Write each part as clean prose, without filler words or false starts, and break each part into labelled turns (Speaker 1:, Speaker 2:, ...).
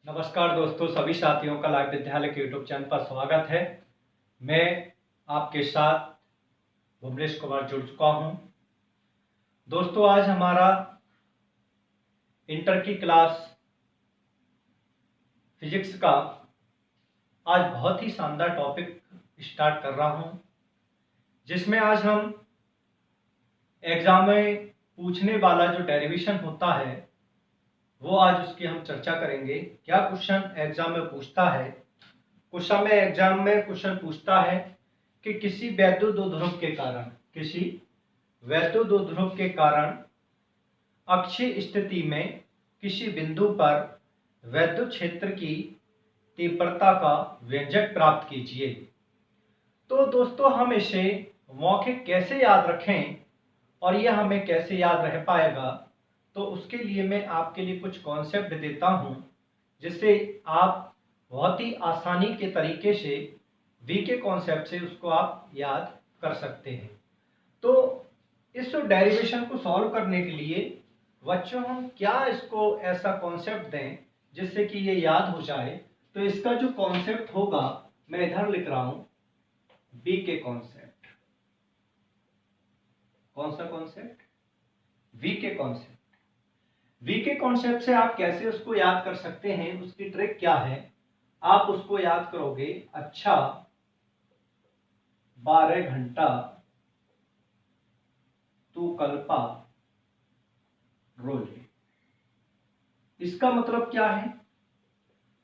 Speaker 1: नमस्कार दोस्तों, सभी साथियों का लाइव विद्यालय के यूट्यूब चैनल पर स्वागत है। मैं आपके साथ भुवनेश कुमार जुड़ चुका हूं। दोस्तों, आज हमारा इंटर की क्लास फिजिक्स का आज बहुत ही शानदार टॉपिक स्टार्ट कर रहा हूं, जिसमें आज हम एग्जाम में पूछने वाला जो डेरिवेशन होता है वो आज उसकी हम चर्चा करेंगे। क्या क्वेश्चन एग्जाम में पूछता है। क्वेश्चन पूछता है कि किसी वैद्युत द्विध्रुव के कारण अक्षीय स्थिति में किसी बिंदु पर वैद्युत क्षेत्र की तीव्रता का व्यंजक प्राप्त कीजिए। तो दोस्तों, हम इसे मौखिक कैसे याद रखें और यह हमें कैसे याद रह पाएगा, तो उसके लिए मैं आपके लिए कुछ कॉन्सेप्ट देता हूं, जिससे आप बहुत ही आसानी के तरीके से वी के कॉन्सेप्ट से उसको आप याद कर सकते हैं। तो इस डेरिवेशन को सॉल्व करने के लिए बच्चों हम क्या इसको ऐसा कॉन्सेप्ट दें जिससे कि ये याद हो जाए। तो इसका जो कॉन्सेप्ट होगा मैं इधर लिख रहा हूं, बी के कॉन्सेप्ट। कौन सा कॉन्सेप्ट? वी के कॉन्सेप्ट। वी के कॉन्सेप्ट से आप कैसे उसको याद कर सकते हैं, उसकी ट्रिक क्या है। आप उसको याद करोगे, अच्छा 12 घंटा तू कल्पा रोले। इसका मतलब क्या है?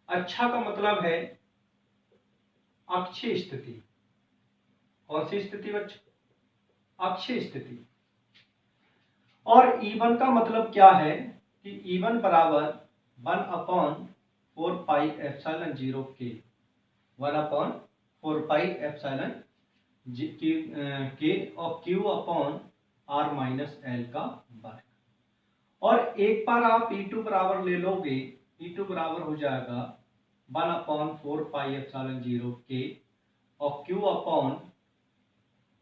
Speaker 1: अच्छा का मतलब है अक्षीय स्थिति। कौन सी स्थिति बच्चों? अक्षीय स्थिति। और E1 का मतलब क्या है कि E1 बराबर 1/4 पाई एप्सिलॉन 0 के 1/4 पाई एप्सिलॉन के और Q upon R minus L का वर्ग। और एक बार आप E2 बराबर ले लोगे, E2 बराबर हो जाएगा 1/4 पाई एप्सिलॉन 0 के और Q upon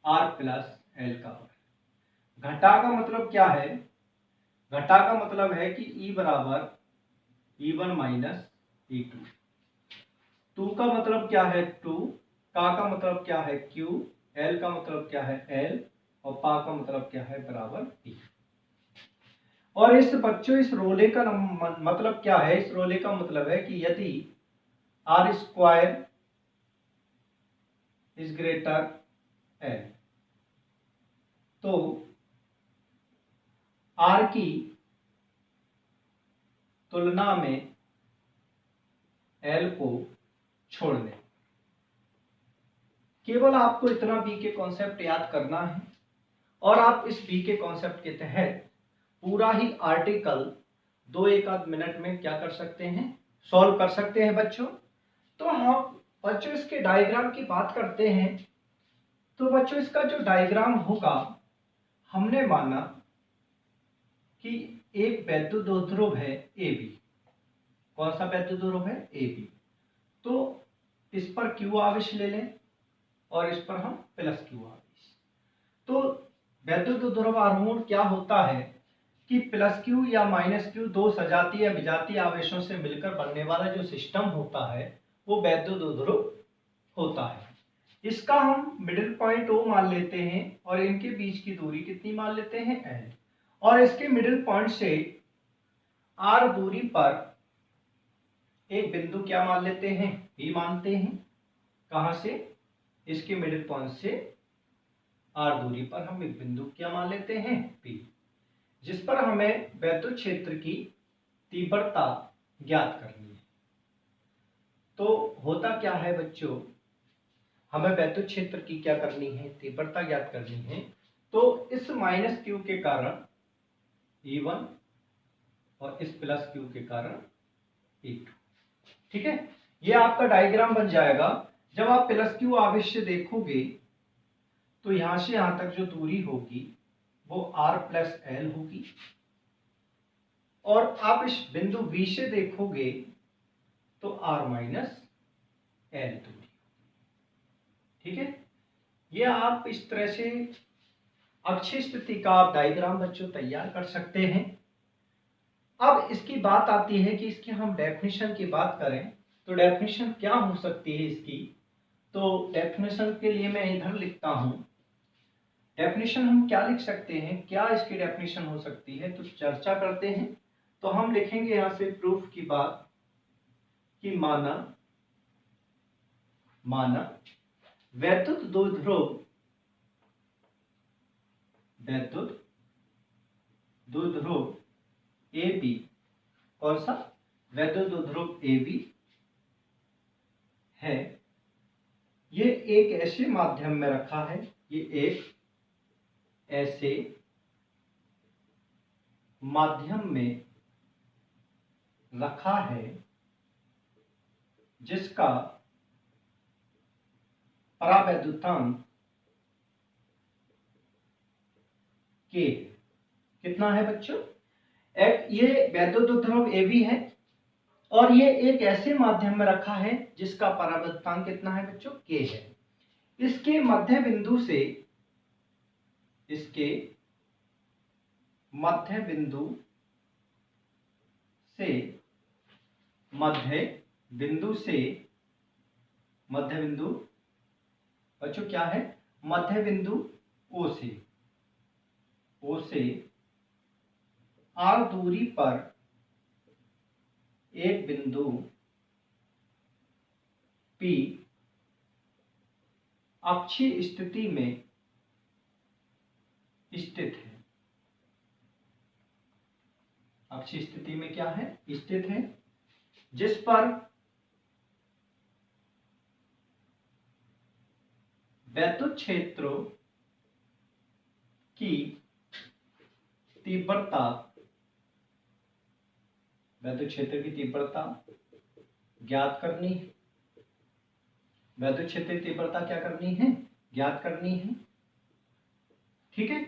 Speaker 1: R plus L का वर्ग। घटा का मतलब क्या है? घटा का मतलब है कि E बराबर E1 माइनस E2। टू का मतलब क्या है? टू। का मतलब क्या है? Q। L का मतलब क्या है? L। और पा का मतलब क्या है? बराबर P। और इस रोले का मतलब क्या है? इस रोले का मतलब है कि यदि R square is greater L, तो R की तुलना में L को छोड़ दें। केवल आपको इतना बी के कॉन्सेप्ट याद करना है और आप इस बी के कॉन्सेप्ट के तहत पूरा ही आर्टिकल 2-1 मिनट में क्या कर सकते हैं? सॉल्व कर सकते हैं बच्चों। तो हम बच्चों इसके डायग्राम की बात करते हैं। तो बच्चों, इसका जो डायग्राम होगा, हमने माना कि एक वैद्युत द्विध्रुव है ए बी। कौन सा वैद्युत द्विध्रुव है? A B. तो इस पर क्यू आवेश ले लें और इस पर हम प्लस क्यू आवेश। तो वैद्युत द्विध्रुव आरोहण क्या होता है कि प्लस क्यू या माइनस क्यू दो सजातीय या विजातीय आवेशों से मिलकर बनने वाला जो सिस्टम होता है वो वैद्युत द्विध्रुव होता है। इसका हम मिडिल पॉइंट O मान लेते हैं और इनके बीच की दूरी कितनी मान लेते हैं? L। और इसके मिडिल पॉइंट से R दूरी पर एक बिंदु क्या मान लेते हैं? P मानते हैं। कहां से? इसके मिडिल पॉइंट से R दूरी पर हम एक बिंदु क्या मान लेते हैं? P, जिस पर हमें वैद्युत क्षेत्र की तीव्रता ज्ञात करनी है। तो होता क्या है बच्चों, हमें वैद्युत क्षेत्र की क्या करनी है? तीव्रता ज्ञात करनी है। तो इस माइनस क्यू के कारण E1 और इस प्लस क्यू के कारण E2। ठीक है, ये आपका डायग्राम बन जाएगा। जब आप प्लस क्यू आवेश से देखोगे तो यहां से यहां तक जो दूरी होगी वो R प्लस एल होगी। और आप इस बिंदु B से देखोगे तो R माइनस एल दूरी। ठीक है, ये आप इस तरह से अक्षीय स्थिति का आप डायग्राम बच्चों तैयार कर सकते हैं। अब इसकी बात आती है कि इसकी हम डेफिनेशन की बात करें तो डेफिनेशन क्या हो सकती है इसकी। तो डेफिनेशन के लिए मैं इधर लिखता हूं। डेफिनेशन हम क्या लिख सकते हैं, क्या इसकी डेफिनेशन हो सकती है, तो चर्चा करते हैं। तो हम लिखेंगे यहां से प्रूफ की बात कि माना वैद्युत द्विध्रुव ए बी, कौन सा, वैद्युत द्विध्रुव ए बी है, ये एक ऐसे माध्यम में रखा है, ये एक ऐसे माध्यम में रखा है जिसका परावैद्युतांक के कितना है बच्चों, ये वैद्युत द्विध्रुव ए बी है और ये एक ऐसे माध्यम में रखा है जिसका परावैद्युतांक कितना है बच्चों, के है। इसके मध्य बिंदु से मध्य बिंदु बच्चों क्या है, मध्य बिंदु ओ से r दूरी पर एक बिंदु P अक्षीय स्थिति में स्थित है। अक्षीय स्थिति में क्या है, स्थित है, जिस पर वैद्युत क्षेत्र की तीव्रता ज्ञात करनी है। वैद्युत क्षेत्र की तीव्रता क्या करनी है, ज्ञात करनी है। ठीक है,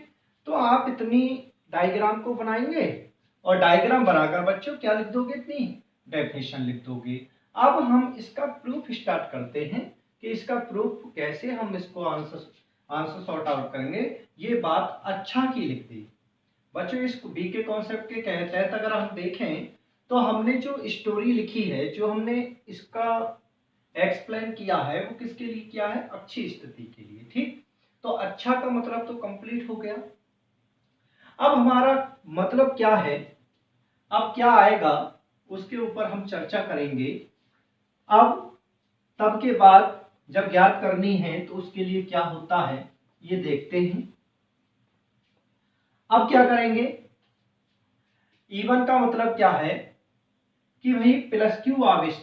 Speaker 1: तो आप इतनी डायग्राम को बनाएंगे और डायग्राम बनाकर बच्चों क्या लिख दोगे, इतनी डेफिनेशन लिख दोगे। अब हम इसका प्रूफ स्टार्ट करते हैं कि इसका प्रूफ कैसे हम इसको आंसर सॉर्ट आउट करेंगे। ये बात अच्छा की लिख दी बच्चों। इस बी के कॉन्सेप्ट के तहत अगर हम देखें तो हमने जो स्टोरी लिखी है, जो हमने इसका एक्सप्लेन किया है, वो किसके लिए किया है, अक्षीय स्थिति के लिए। ठीक, तो अच्छा का मतलब तो कंप्लीट हो गया। अब हमारा मतलब क्या है, अब क्या आएगा उसके ऊपर हम चर्चा करेंगे। अब तब के बाद जब ज्ञात करनी है तो उसके लिए क्या होता है ये देखते हैं। अब क्या करेंगे, E1 का मतलब क्या है कि वही प्लस क्यू आवेश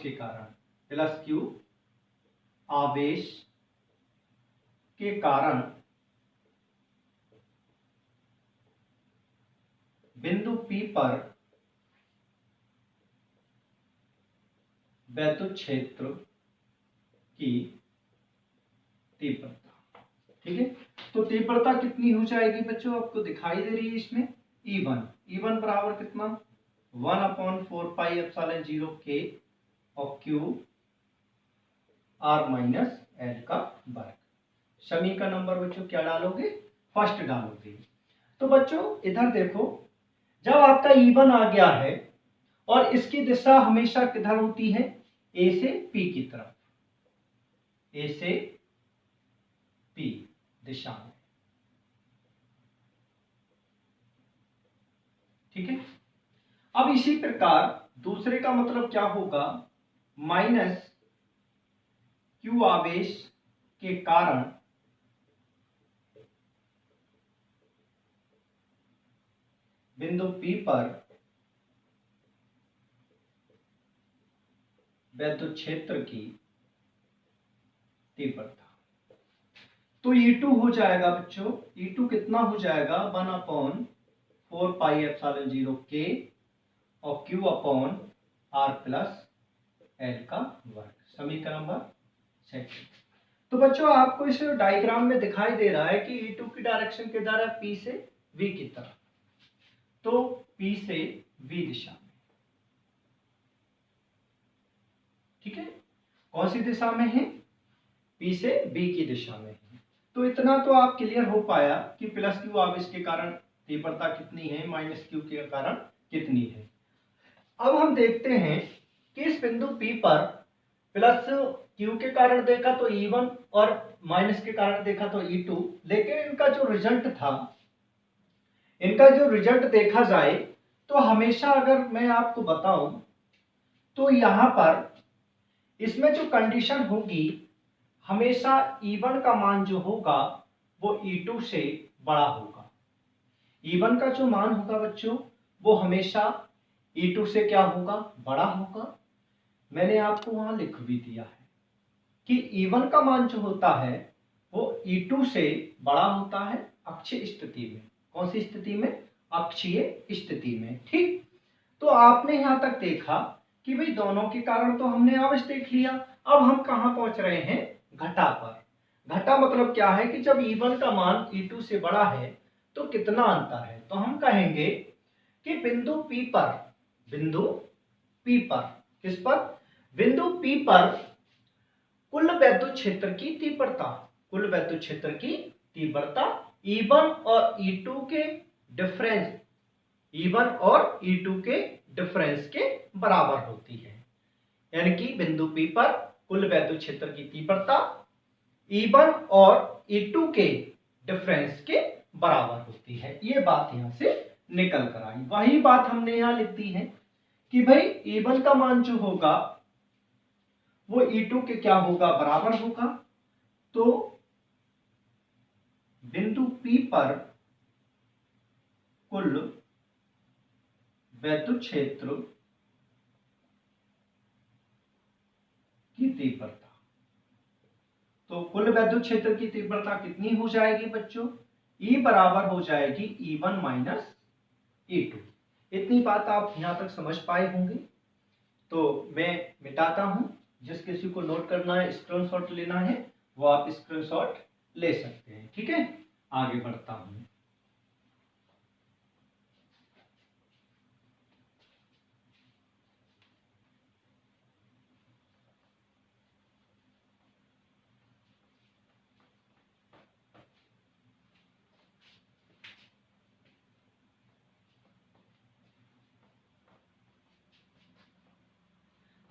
Speaker 1: के कारण बिंदु P पर वैद्युत क्षेत्र की तीव्रता। ठीक है, तो तीव्रता कितनी हो जाएगी बच्चों, आपको दिखाई दे रही है इसमें, E1 बराबर कितना, 1/4πε0 K और Q R-L का वर्ग। समी का नंबर बच्चों क्या डालोगे, फर्स्ट डालोगे। तो बच्चों इधर देखो, जब आपका E1 आ गया है और इसकी दिशा हमेशा किधर होती है, A से P की तरफ, A से P दिशा में। ठीक है, अब इसी प्रकार दूसरे का मतलब क्या होगा, माइनस Q आवेश के कारण बिंदु P पर वैद्युत क्षेत्र की तीव्रता। तो E2 हो जाएगा बच्चों, E2 कितना हो जाएगा, 1/4πε0 K और Q/R+L का वर्ग। समीकरण नंबर सेकंड। तो बच्चों आपको इस डायग्राम में दिखाई दे रहा है कि E2 की डायरेक्शन किधर है, P से V की तरफ। तो P से V दिशा में। ठीक है, कौन सी दिशा में है, P से V की दिशा में है। तो इतना तो आप क्लियर हो पाया कि प्लस क्यू आवेश के कारण तीव्रता कितनी है, माइनस क्यू के कारण कितनी है। अब हम देखते हैं कि इस बिंदु P पर प्लस Q के कारण देखा तो E1 और माइनस के कारण देखा तो E2, लेकिन इनका जो रिजल्ट देखा जाए तो हमेशा अगर मैं आपको बताऊं तो यहां पर इसमें जो कंडीशन होगी, हमेशा E1 का मान जो होगा वो E2 से बड़ा होगा। E1 का जो मान होगा बच्चों वो हमेशा E2 से क्या होगा, बड़ा होगा। मैंने आपको वहां लिख भी दिया है कि E1 का मान जो होता है वो E2 से बड़ा होता है अक्षीय स्थिति में। कौन सी स्थिति में? अक्षीय स्थिति में। ठीक, तो आपने यहां तक देखा कि भाई दोनों के कारण तो हमने आवेश देख लिया। अब हम कहां पहुंच रहे हैं? घटा पर। घटा मतलब क्या है कि जब E1 का मान E2 से बड़ा है तो कितना अंतर है? तो हम कहेंगे कि बिंदु P पर किस पर? बिंदु P पर कुल वैद्युत क्षेत्र की तीव्रता E1 और E2 के डिफरेंस के बराबर होती है। यानी कि बिंदु P पर कुल वैद्युत क्षेत्र की तीव्रता E1 और E2 के डिफरेंस के बराबर होती है। ये बात यहां से निकल कर आई। वही बात हमने यहां लिख दी है कि भाई E1 का मान जो होगा वो E2 के क्या होगा, बराबर होगा। तो बिंदु P पर कुल वैद्युत क्षेत्र की तीव्रता, तो कुल वैद्युत क्षेत्र की तीव्रता कितनी हो जाएगी बच्चों? E बराबर हो जाएगी E1 माइनस E2। इतनी बात आप यहां तक समझ पाए होंगे। तो मैं मिटाता हूं। जिस किसी को नोट करना है, स्क्रीनशॉट लेना है, वो आप स्क्रीनशॉट ले सकते हैं। ठीक है, आगे बढ़ता हूं।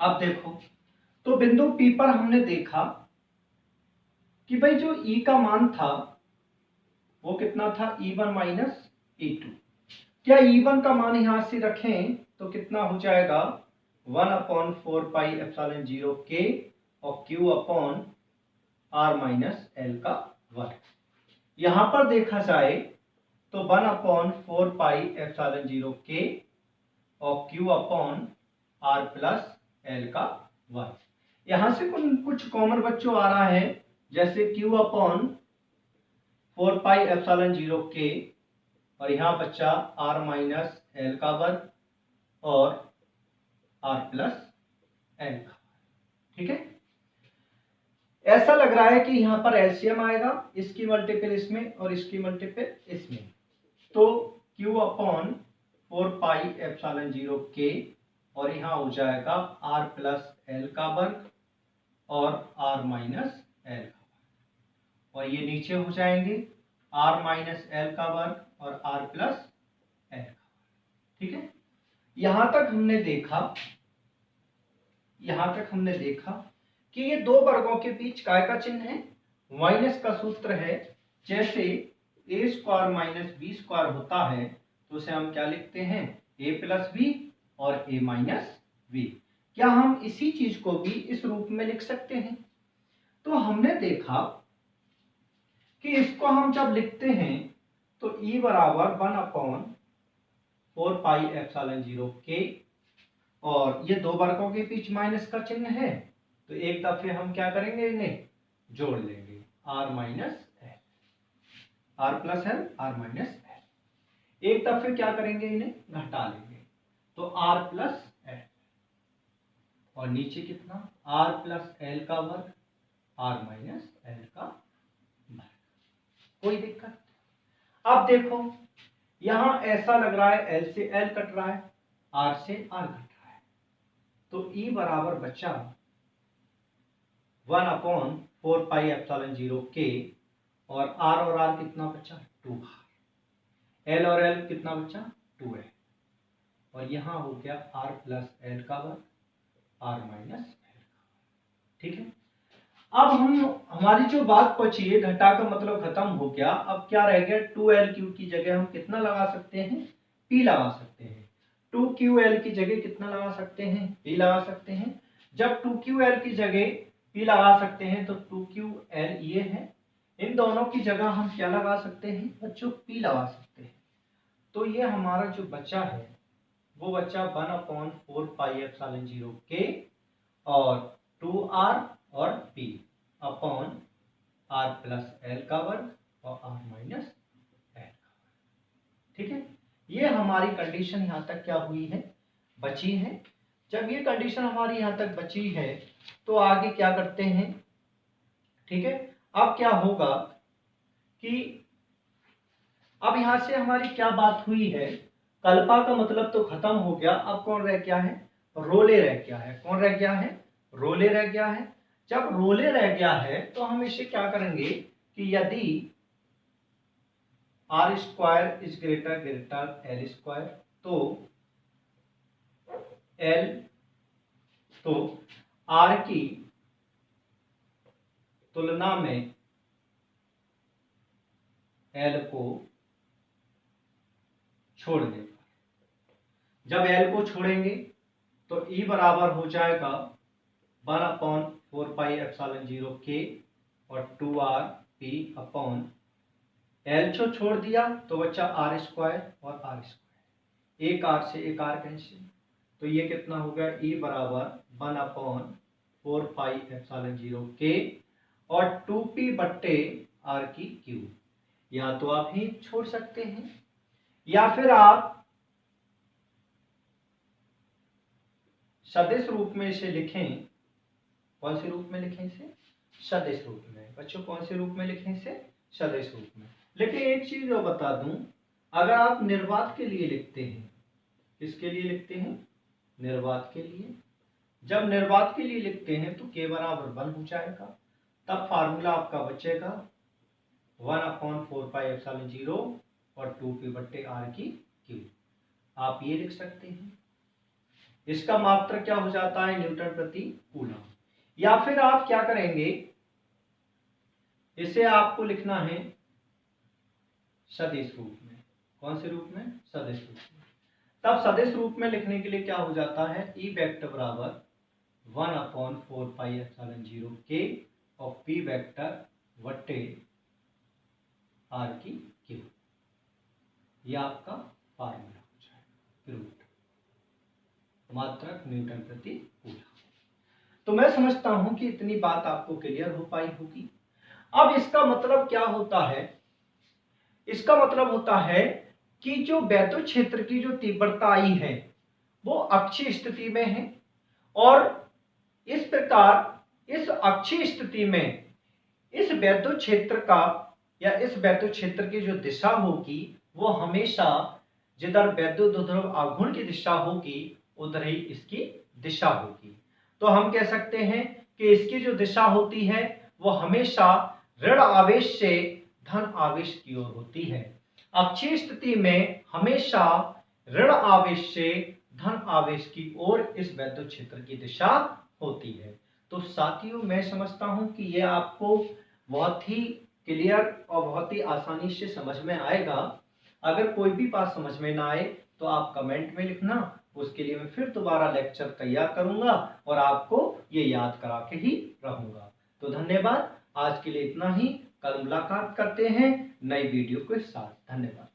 Speaker 1: अब देखो, तो बिंदु P पर हमने देखा कि भाई जो E का मान था वो कितना था? E1 minus E2। क्या E1 का मान यहां से रखें तो कितना हो जाएगा? 1/4πε0 K और Q upon R minus L का वर्ग। यहां पर देखा जाए तो 1/4πε0 K और Q upon R plus L का वर्ग। यहां से कुछ कॉमन बच्चों आ रहा है, जैसे Q अपॉन 4πε0 K और यहां बच्चा R माइनस L का वर्ग और R प्लस L का। ठीक है, ऐसा लग रहा है कि यहां पर एलसीएम आएगा, इसकी मल्टीपल इसमें और इसकी मल्टीपल इसमें। तो Q अपॉन 4πε0 K और यहां हो जाएगा R प्लस L का वर्ग और R माइनस L का वर्ग, और ये नीचे हो जाएंगे R माइनस L का वर्ग और R प्लस L का वर्ग। ठीक है, यहां तक हमने देखा कि ये दो वर्गों के बीच काय का चिन्ह है, माइनस का सूत्र है। जैसे a square minus B square होता है तो उसे हम क्या लिखते हैं? a प्लस बी और a माइनस बी। क्या हम इसी चीज को भी इस रूप में लिख सकते हैं? तो हमने देखा कि इसको हम जब लिखते हैं तो E बराबर 1/4πε0 K, और ये दो वर्गों के बीच माइनस का चिन्ह है तो एक दफे हम क्या करेंगे, इन्हें जोड़ लेंगे, R minus L, R plus L, R minus L। एक दफे क्या करेंगे, इन्हें घटा लेंगे तो R प्लस L, और नीचे कितना? R प्लस L का वर्ग, R माइनस L का वर्ग। कोई दिक्कत? अब देखो, यहां ऐसा लग रहा है L से L कट रहा है, R से R कट रहा है, तो E बराबर बचा 1/4πε0 K और R कितना बचा? 2R। L और L कितना बचा? 2L, और यहाँ हो गया r प्लस एल का वर्ग r माइनस एल का वर्ग। ठीक है, अब हमारी जो बात बची है, घटा का मतलब खत्म हो गया। अब क्या रह गया, 2l की जगह हम कितना लगा सकते हैं, p लगा सकते हैं। 2ql की जगह कितना लगा सकते हैं, p लगा सकते हैं। जब 2ql की जगह p लगा सकते हैं तो 2ql ये है, इन दोनों की जगह हम क्या लगा सकते हैं बच्चों, p लगा सकते हैं। तो ये हमारा जो बच्चा है वो बच्चा 1/4 पाई एप्सिलॉन 0 k और 2r और p upon r plus L का वर्ग और r माइनस एल का वर्ग। ठीक है, ये हमारी कंडीशन यहाँ तक क्या हुई है, बची है। जब ये कंडीशन हमारी यहाँ तक बची है तो आगे क्या करते हैं। ठीक है, अब क्या होगा कि अब यहां से हमारी क्या बात हुई है, कल्पा का मतलब तो खत्म हो गया। अब कौन रह गया है, रोले रह गया है। कौन रह गया है, रोले रह गया है। जब रोले रह गया है तो हम इसे क्या करेंगे कि यदि r square is greater L square तो r की तुलना में l को छोड़ देगा। जब l को छोड़ेंगे तो E बराबर हो जाएगा 1/4 पाई एप्सिलॉन 0 k और 2r p अपॉन l जो छोड़ दिया तो बच्चा r स्क्वायर और r स्क्वायर, एक r से एक r कैंसिल, तो ये कितना हो गया, E बराबर 1/4 पाई एप्सिलॉन 0 k और 2p बट्टे r की क्यूब। या तो आप ही छोड़ सकते हैं या फिर आप सदिश रूप में इसे लिखें। कौन से रूप में लिखें इसे, सदिश रूप में। बच्चों कौन से रूप में लिखें इसे, सदिश रूप में। लेकिन एक चीज और बता दूं, अगर आप निर्वात के लिए लिखते हैं, किसके लिए लिखते हैं, निर्वात के लिए। जब निर्वात के लिए लिखते हैं तो k बराबर 1 हो जाएगा, तब फार्मूला आपका बचेगा 1/4 पाई एप्सिलॉन 0 और 2p बट्टे r की क्यूब। आप ये लिख सकते हैं। इसका मात्रक क्या हो जाता है, न्यूटन प्रति कूलम। या फिर आप क्या करेंगे, इसे आपको लिखना है सदिश रूप में। कौन से रूप में, सदिश रूप में। तब सदिश रूप में लिखने के लिए क्या हो जाता है, ई वेक्टर बराबर 1/4 पाई एप्सिलॉन 0 k और p वेक्टर बट्टे r की क्यूब। यह आपका फार्मूला हो जाएगा, रूट मात्रक न्यूटन प्रति कूलम। तो मैं समझता हूं कि इतनी बात आपको क्लियर हो पाई होगी। अब इसका मतलब क्या होता है, इसका मतलब होता है कि जो वैद्युत क्षेत्र की जो तीव्रता आई है वो अक्षीय स्थिति में है, और इस प्रकार इस अक्षीय स्थिति में इस वैद्युत क्षेत्र का या इस वैद्युत क्षेत्र की जो दिशा होगी वो हमेशा जिधर वैद्युत ध्रुव आघूर्ण की दिशा होगी उधर ही इसकी दिशा होगी। तो हम कह सकते हैं कि इसकी जो दिशा होती है वो हमेशा ऋण आवेश से धन आवेश की ओर होती है। अक्षीय स्थिति में हमेशा ऋण आवेश से धन आवेश की ओर इस वैद्युत क्षेत्र की दिशा होती है। तो साथियों मैं समझता हूं कि यह आपको बहुत ही क्लियर और बहुत ही आसानी से समझ में आएगा। अगर कोई भी बात समझ में ना आए तो आप कमेंट में लिखना, उसके लिए मैं फिर दोबारा लेक्चर तैयार करूंगा और आपको ये याद करा के ही रहूंगा। तो धन्यवाद, आज के लिए इतना ही। कल मुलाकात करते हैं नई वीडियो के साथ। धन्यवाद।